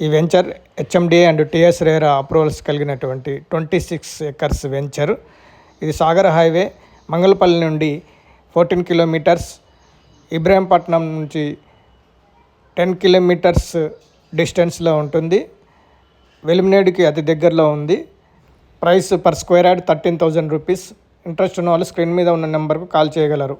ఈ venture HMDA and TS RERA approvals కలిగినటువంటి 26 acres venture. ఇది సాగర్ హైవే మంగళపల్లి నుండి 14 కిలోమీటర్స్, ఇబ్రహీంపట్నం నుంచి 10 కిలోమీటర్స్ డిస్టెన్స్లో ఉంటుంది. వెలిమినేడుకి అతి దగ్గరలో ఉంది. Price per square yard 13,000 rupees. Interest ఉన్న వాళ్ళు స్క్రీన్ మీద ఉన్న నెంబర్కు కాల్ చేయగలరు.